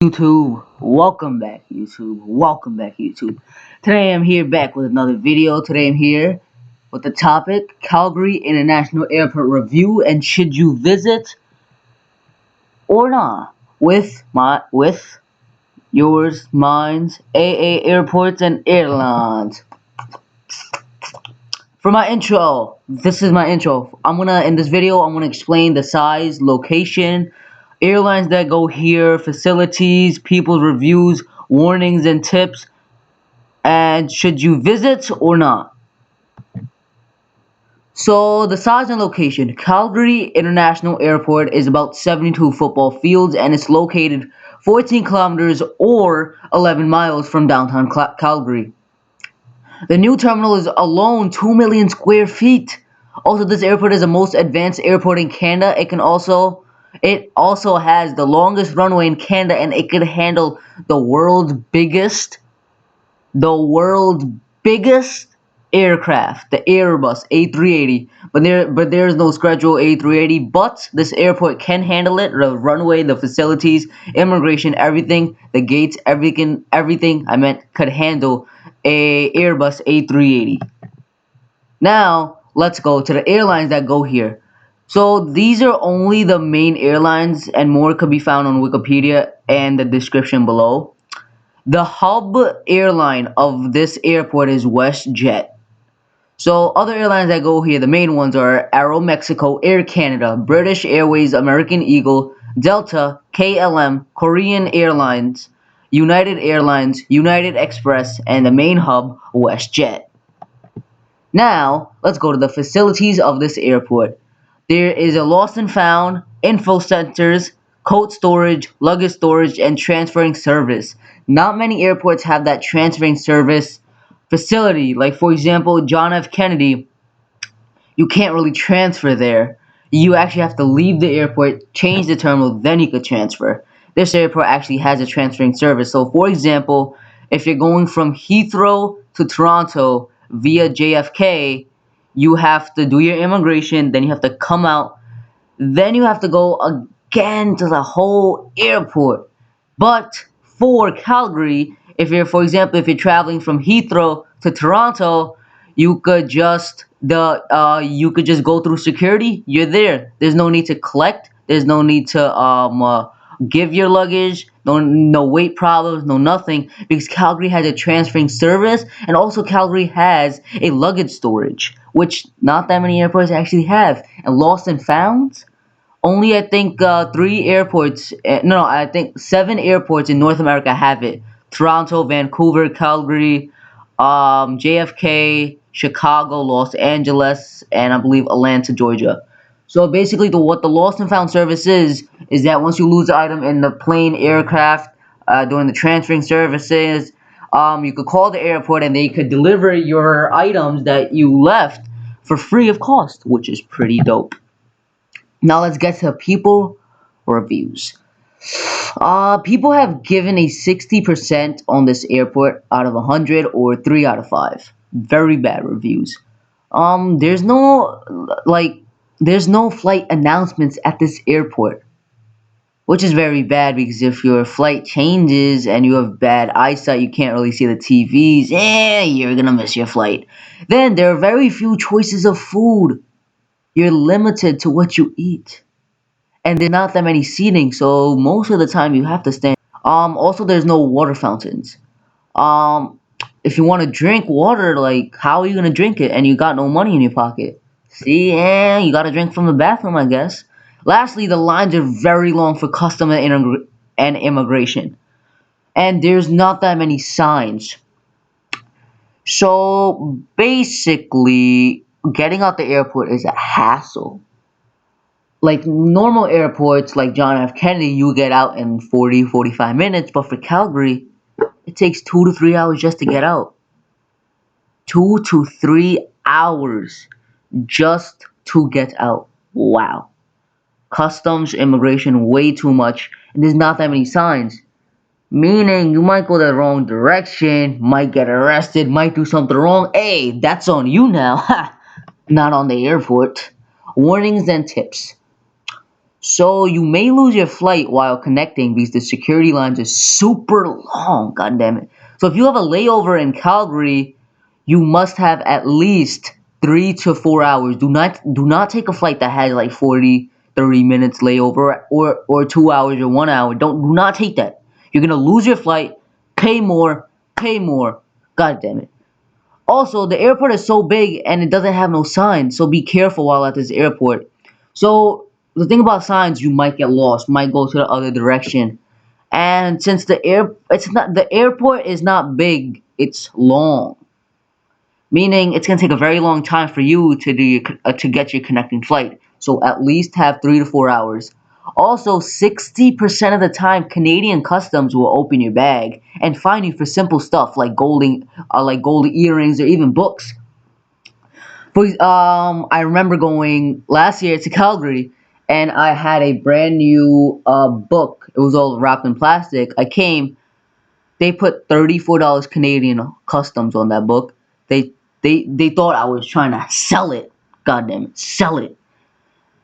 YouTube, welcome back YouTube, welcome back YouTube. Today I'm here back with another video. Today I'm here with the topic Calgary International Airport review and should you visit or not with yours, mine's AA Airports and Airlines. For my intro, this is my intro. In this video I'm gonna explain the size, location, airlines that go here, facilities, people's reviews, warnings and tips, and should you visit or not. So the size and location. Calgary International Airport is about 72 football fields and it's located 14 kilometers or 11 miles from downtown Calgary. The new terminal is alone 2 million square feet. Also, this airport is the most advanced airport in Canada. It also has the longest runway in Canada, and it could handle the world's biggest aircraft, the Airbus A380. But there is no scheduled A380. But this airport can handle it. The runway, the facilities, immigration, everything, the gates, everything could handle a Airbus A380. Now let's go to the airlines that go here. So these are only the main airlines, and more could be found on Wikipedia and the description below. The hub airline of this airport is WestJet. So other airlines that go here, the main ones are Aeromexico, Air Canada, British Airways, American Eagle, Delta, KLM, Korean Airlines, United Airlines, United Express, and the main hub, WestJet. Now, let's go to the facilities of this airport. There is a lost and found, info centers, coat storage, luggage storage, and transferring service. Not many airports have that transferring service facility. Like, for example, John F. Kennedy, you can't really transfer there. You actually have to leave the airport, change the terminal, then you could transfer. This airport actually has a transferring service. So, for example, if you're going from Heathrow to Toronto via JFK, you have to do your immigration, then you have to come out, then you have to go again to the whole airport. But for Calgary, for example, if you're traveling from Heathrow to Toronto, you could just go through security. You're there. There's no need to collect. There's no need to give your luggage. No wait problems. No nothing, because Calgary has a transferring service, and also Calgary has a luggage storage, which not that many airports actually have. And lost and found, only I think 7 airports in North America have it. Toronto, Vancouver, Calgary, JFK, Chicago, Los Angeles, and I believe Atlanta, Georgia. So basically, what the lost and found service is that once you lose the item in the plane, aircraft, during the transferring services, you could call the airport and they could deliver your items that you left for free of cost, which is pretty dope. Now let's get to people reviews. People have given a 60% on this airport out of 100, or 3 out of 5. Very bad reviews. There's no flight announcements at this airport, which is very bad, because if your flight changes and you have bad eyesight, you can't really see the TVs, you're gonna miss your flight. Then there are very few choices of food. You're limited to what you eat. And there's not that many seating, so most of the time you have to stand. Also, there's no water fountains. If you want to drink water, like, how are you gonna drink it and you got no money in your pocket? See, you gotta drink from the bathroom, I guess. Lastly, the lines are very long for custom and immigration, and there's not that many signs. So basically, getting out the airport is a hassle. Like normal airports like John F. Kennedy, you get out in 40-45 minutes, but for Calgary, it takes 2 to 3 hours just to get out. 2 to 3 hours just to get out. Wow. Customs, immigration, way too much, and there's not that many signs. Meaning you might go the wrong direction, might get arrested, might do something wrong. Hey, that's on you now. Not on the airport. Warnings and tips. So you may lose your flight while connecting because the security lines are super long, god damn it. So if you have a layover in Calgary, you must have at least 3 to 4 hours. Do not take a flight that has like 40, 30 minutes layover or 2 hours or 1 hour. Do not take that. You're gonna lose your flight, pay more, pay more. God damn it. Also, the airport is so big and it doesn't have no signs, so be careful while at this airport. So the thing about signs, you might get lost, might go to the other direction. And since the airport is not big, it's long, meaning it's gonna take a very long time for you to get your connecting flight. So at least have 3 to 4 hours. Also, 60% of the time, Canadian customs will open your bag and fine you for simple stuff like gold earrings or even books. I remember going last year to Calgary, and I had a brand new book. It was all wrapped in plastic. I came, they put $34 Canadian customs on that book. They they thought I was trying to sell it. God damn it, sell it.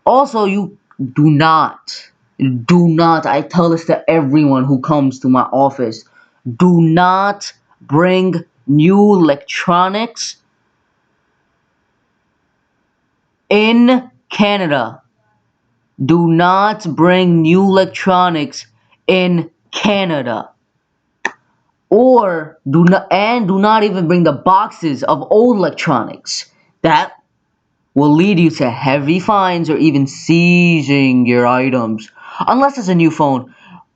Also, you do not. I tell this to everyone who comes to my office. Do not bring new electronics in Canada. Do not bring new electronics in Canada. Or do not even bring the boxes of old electronics. That will lead you to heavy fines or even seizing your items. Unless it's a new phone.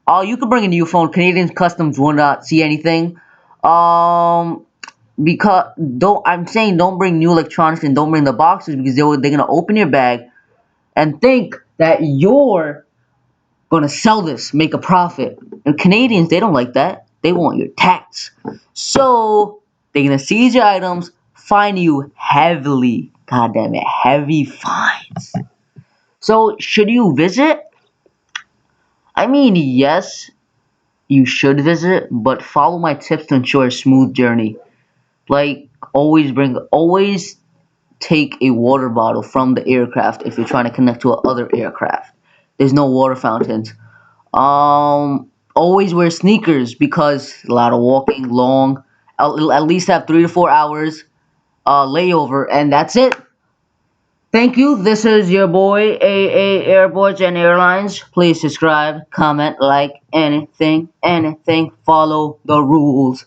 You could bring a new phone. Canadian customs will not see anything. Um, because don't bring new electronics and don't bring the boxes because they're gonna open your bag and think that you're gonna sell this, make a profit. And Canadians, they don't like that. They want your tax. So they're gonna seize your items, fine you heavily. God damn it, heavy fines. So should you visit? I mean, yes, you should visit, but follow my tips to ensure a smooth journey. Like always take a water bottle from the aircraft if you're trying to connect to another aircraft. There's no water fountains. Always wear sneakers because a lot of walking long. At least have 3 to 4 hours layover, and that's it. Thank you. This is your boy AA Airports and Airlines. Please subscribe, comment, like anything. Follow the rules.